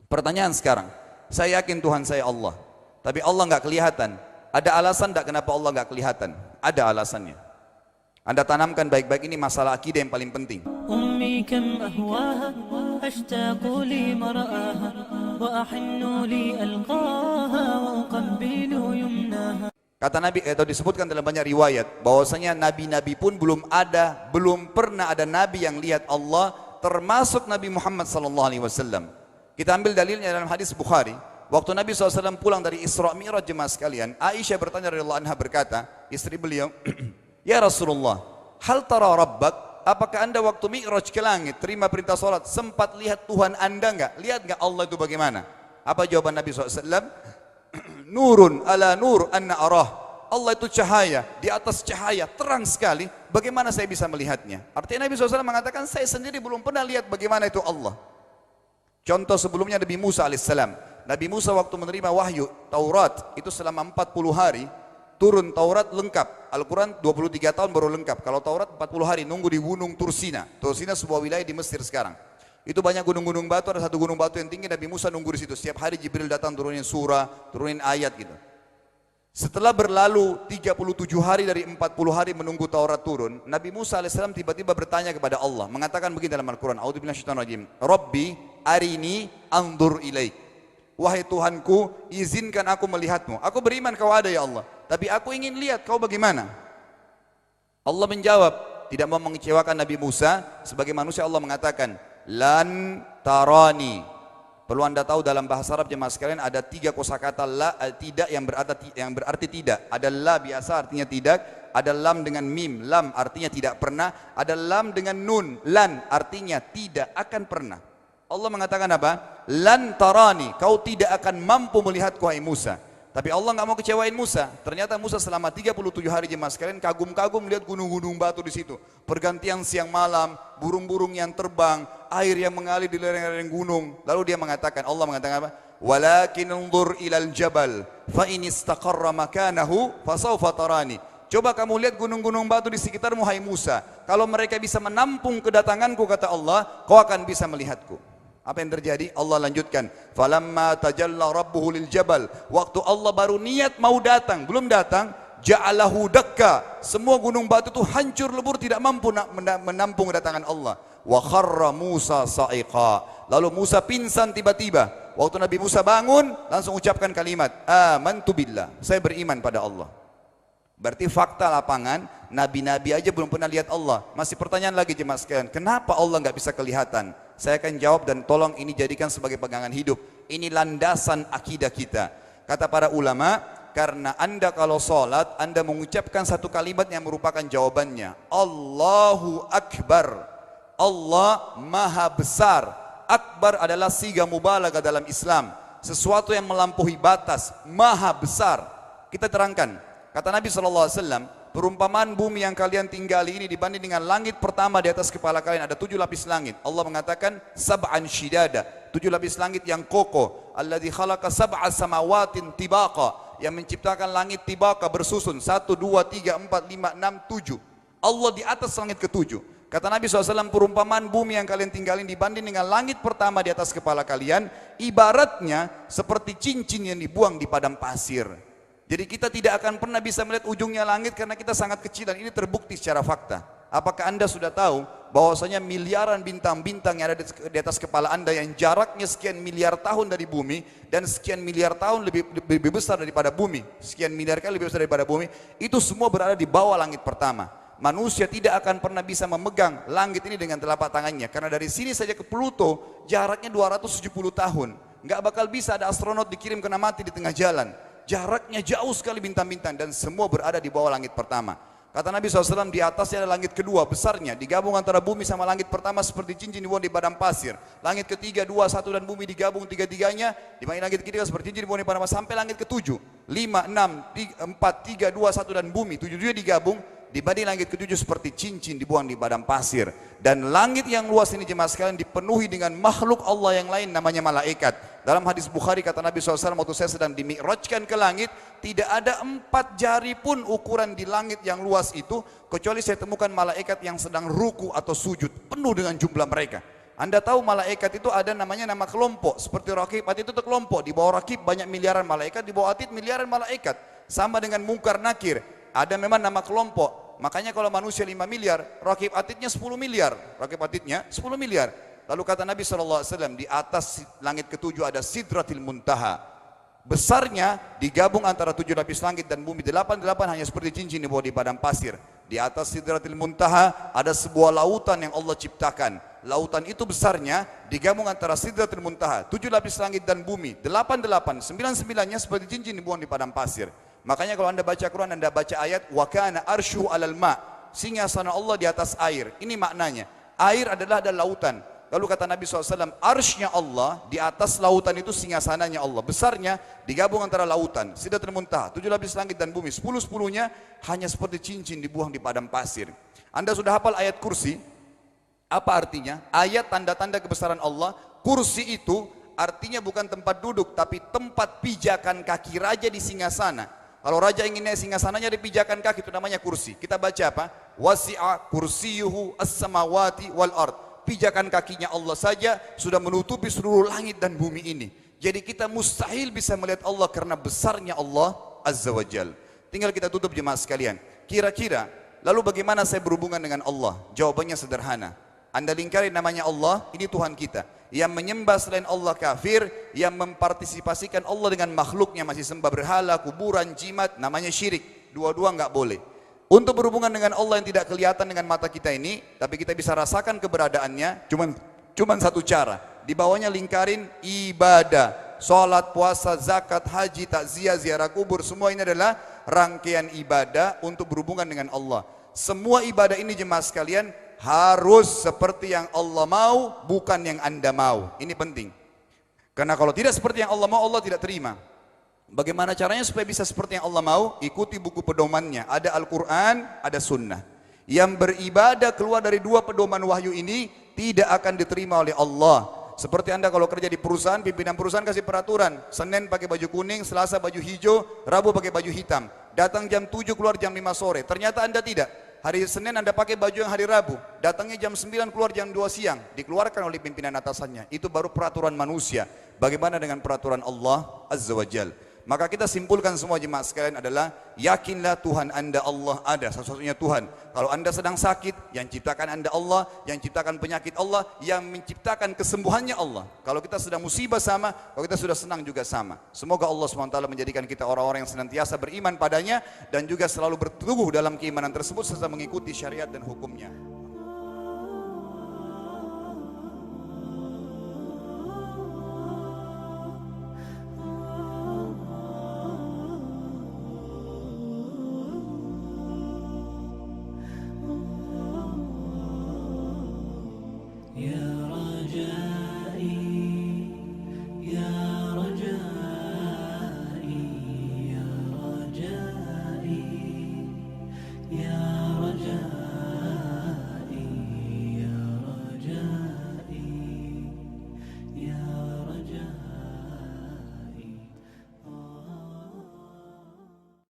Pertanyaan sekarang, saya yakin Tuhan saya Allah, tapi Allah nggak kelihatan. Ada alasan tidak kenapa Allah nggak kelihatan? Ada alasannya. Anda tanamkan baik-baik, ini masalah akidah yang paling penting. أمي كم أهواها أشتاق لمرآها وأحن لألقاها وأقبل يمناها. Kata Nabi, atau disebutkan dalam banyak riwayat, bahwasanya nabi-nabi pun belum pernah ada nabi yang lihat Allah, termasuk Nabi Muhammad SAW. Kita ambil dalilnya dalam hadis Bukhari. Waktu Nabi SAW pulang dari Isra Mi'raj, jemaah sekalian, Aisyah bertanya radhiyallahu anha, berkata, istri beliau, ya Rasulullah, hal tara rabbak? Apakah anda waktu Mi'raj ke langit, terima perintah sholat, sempat lihat Tuhan anda enggak? Lihat enggak Allah itu bagaimana? Apa jawaban Nabi SAW? Nurun ala nur anna arah. Allah itu cahaya, di atas cahaya, terang sekali. Bagaimana saya bisa melihatnya? Artinya Nabi SAW mengatakan, saya sendiri belum pernah lihat bagaimana itu Allah. Contoh sebelumnya Nabi Musa alaihissalam. Nabi Musa waktu menerima wahyu Taurat, itu selama 40 hari, turun Taurat lengkap. Al-Quran 23 tahun baru lengkap. Kalau Taurat 40 hari nunggu di gunung Tursina. Tursina sebuah wilayah di Mesir sekarang. Itu banyak gunung-gunung batu, ada satu gunung batu yang tinggi, Nabi Musa nunggu di situ. Setiap hari Jibril datang turunin surah, turunin ayat gitu. Setelah berlalu 37 hari dari 40 hari menunggu Taurat turun, Nabi Musa alaihissalam tiba-tiba bertanya kepada Allah, mengatakan begini dalam Al-Quran, A'udzubillahiminasyaitonirrajim, Rabbi arini andur ilaik. Wahai Tuhanku, izinkan aku melihatmu. Aku beriman kau ada ya Allah, tapi aku ingin lihat kau bagaimana. Allah menjawab, tidak mau mengecewakan Nabi Musa. Sebagai manusia Allah mengatakan, lan tarani. Perlu anda tahu dalam bahasa Arab jemaah sekalian ada 3 kosakata la, tidak yang berarti tidak. Ada la biasa artinya tidak, ada lam dengan mim, lam artinya tidak pernah, ada lam dengan nun, lan artinya tidak akan pernah. Allah mengatakan apa? Lan tarani, kau tidak akan mampu melihatku hai Musa. Tapi Allah nggak mau kecewain Musa. Ternyata Musa selama 37 hari jemaah sekalian kagum-kagum melihat gunung-gunung batu di situ. Pergantian siang malam, burung-burung yang terbang, air yang mengalir di lereng-lereng gunung. Lalu dia mengatakan, Allah mengatakan apa? Walakin unzur ilal jabal fa in istaqarra makanahu fasawfa tarani. Coba kamu lihat gunung-gunung batu di sekitarmu hai Musa. Kalau mereka bisa menampung kedatanganku kata Allah, kau akan bisa melihatku. Apa yang terjadi? Allah lanjutkan, falamma tajalla rabbuhu lil jabal. Waktu Allah baru niat mau datang, belum datang, ja'alahu dakka. Semua gunung batu itu hancur lebur, tidak mampu menampung kedatangan Allah. Wa kharra Musa sa'iqa. Lalu Musa pingsan tiba-tiba. Waktu Nabi Musa bangun, langsung ucapkan kalimat, amantu billah. Saya beriman pada Allah. Berarti fakta lapangan, nabi-nabi aja belum pernah lihat Allah. Masih pertanyaan lagi jemaah sekalian, kenapa Allah nggak bisa kelihatan? Saya akan jawab dan tolong ini jadikan sebagai pegangan hidup. Ini landasan akidah kita. Kata para ulama, karena anda kalau sholat, anda mengucapkan satu kalimat yang merupakan jawabannya. Allahu Akbar. Allah Maha Besar. Akbar adalah siga mubalaghah dalam Islam. Sesuatu yang melampaui batas, Maha Besar. Kita terangkan. Kata Nabi SAW, perumpamaan bumi yang kalian tinggali ini dibanding dengan langit pertama di atas kepala kalian ada 7 lapis langit. Allah mengatakan sab'an shidada, 7 lapis langit yang kokoh. Alladzi khalaqa sab'a samawatin tibaqa, yang menciptakan langit tibaqa bersusun 1, 2, 3, 4, 5, 6, 7. Allah di atas langit ke-7. Kata Nabi SAW, perumpamaan bumi yang kalian tinggalin dibanding dengan langit pertama di atas kepala kalian, ibaratnya seperti cincin yang dibuang di padang pasir. Jadi kita tidak akan pernah bisa melihat ujungnya langit karena kita sangat kecil, dan ini terbukti secara fakta. Apakah anda sudah tahu bahwasanya miliaran bintang-bintang yang ada di atas kepala anda yang jaraknya sekian miliar tahun dari bumi dan sekian miliar tahun lebih besar daripada bumi, sekian miliar kali lebih besar daripada bumi, itu semua berada di bawah langit pertama. Manusia tidak akan pernah bisa memegang langit ini dengan telapak tangannya karena dari sini saja ke Pluto jaraknya 270 tahun. Nggak bakal bisa ada astronot dikirim kena mati di tengah jalan. Jaraknya jauh sekali bintang-bintang dan semua berada di bawah langit pertama. Kata Nabi SAW, di atasnya ada langit kedua besarnya, digabung antara bumi sama langit pertama seperti cincin dibuang di padang pasir. Langit ketiga, 2, 1 dan bumi digabung tiga-tiganya, di mana langit ketiga seperti cincin dibuang di padang pasir sampai langit ketujuh. 5, 6, 4, 3, 2, 1 dan bumi, 7 digabung, dibanding langit ketujuh seperti cincin dibuang di padang pasir. Dan langit yang luas ini jemaah sekalian dipenuhi dengan makhluk Allah yang lain namanya malaikat. Dalam hadis Bukhari kata Nabi SAW, waktu saya sedang dimi'rajkan ke langit, tidak ada 4 jari pun ukuran di langit yang luas itu, kecuali saya temukan malaikat yang sedang ruku atau sujud, penuh dengan jumlah mereka. Anda tahu malaikat itu ada namanya nama kelompok. Seperti Raqib, Atid itu kelompok. Di bawah Raqib banyak miliaran malaikat, di bawah Atid miliaran malaikat. Sama dengan Munkar Nakir. Ada memang nama kelompok. Makanya kalau manusia 5 miliar, Raqib Atidnya 10 miliar. Raqib Atidnya 10 miliar. Lalu kata Nabi SAW, di atas langit ketujuh ada Sidratil Muntaha. Besarnya digabung antara 7 lapis langit dan bumi. 8 hanya seperti cincin di bawah di padang pasir. Di atas Sidratil Muntaha ada sebuah lautan yang Allah ciptakan. Lautan itu besarnya digabung antara Sidratil Muntaha, 7 lapis langit dan bumi. 8, 9-9-nya seperti cincin dibuang di padang pasir. Makanya kalau Anda baca Quran, Anda baca ayat wa kana arsyu 'alal ma'. Singgasana Allah di atas air. Ini maknanya. Air adalah ada lautan. Lalu kata Nabi SAW, arsy-nya Allah di atas lautan itu singgasananya Allah. Besarnya digabung antara lautan, Sidratul Muntaha, 7 lapis langit dan bumi. 10-10-nya hanya seperti cincin dibuang di padang pasir. Anda sudah hafal ayat kursi? Apa artinya? Ayat tanda-tanda kebesaran Allah. Kursi itu artinya bukan tempat duduk, tapi tempat pijakan kaki raja di singgasana. Kalau raja ingin naik singgasananya dipijakan kaki, itu namanya kursi. Kita baca apa? Wasi'a kursiyuhu as-samawati wal ard. Pijakan kakinya Allah saja sudah menutupi seluruh langit dan bumi ini. Jadi kita mustahil bisa melihat Allah karena besarnya Allah Azza wa Jal. Tinggal kita tutup jemaah sekalian. Kira-kira, lalu bagaimana saya berhubungan dengan Allah? Jawabannya sederhana. Anda lingkari namanya Allah, ini Tuhan kita. Yang menyembah selain Allah kafir, yang mempartisipasikan Allah dengan makhluknya, masih sembah berhala, kuburan, jimat, namanya syirik. Dua-dua enggak boleh. Untuk berhubungan dengan Allah yang tidak kelihatan dengan mata kita ini, tapi kita bisa rasakan keberadaannya, cuman satu cara. Di bawahnya lingkarin ibadah, sholat, puasa, zakat, haji, takziah, ziarah kubur, semua ini adalah rangkaian ibadah untuk berhubungan dengan Allah. Semua ibadah ini jemaah sekalian harus seperti yang Allah mau, bukan yang Anda mau. Ini penting. Karena kalau tidak seperti yang Allah mau, Allah tidak terima. Bagaimana caranya supaya bisa seperti yang Allah mau? Ikuti buku pedomannya. Ada Al-Quran, ada Sunnah. Yang beribadah keluar dari 2 pedoman wahyu ini tidak akan diterima oleh Allah. Seperti Anda kalau kerja di perusahaan, pimpinan perusahaan kasih peraturan. Senin pakai baju kuning, Selasa baju hijau, Rabu pakai baju hitam. Datang jam 7, keluar jam 5 sore. Ternyata Anda tidak. Hari Senin Anda pakai baju yang hari Rabu. Datangnya jam 9, keluar jam 2 siang. Dikeluarkan oleh pimpinan atasannya. Itu baru peraturan manusia. Bagaimana dengan peraturan Allah Azza wa Jal? Maka kita simpulkan semua jemaah sekalian adalah yakinlah Tuhan Anda Allah ada, satu-satunya Tuhan. Kalau Anda sedang sakit, yang ciptakan Anda Allah, yang ciptakan penyakit Allah, yang menciptakan kesembuhannya Allah. Kalau kita sedang musibah sama, kalau kita sudah senang juga sama. Semoga Allah SWT menjadikan kita orang-orang yang senantiasa beriman padanya dan juga selalu berteguh dalam keimanan tersebut serta mengikuti syariat dan hukumnya.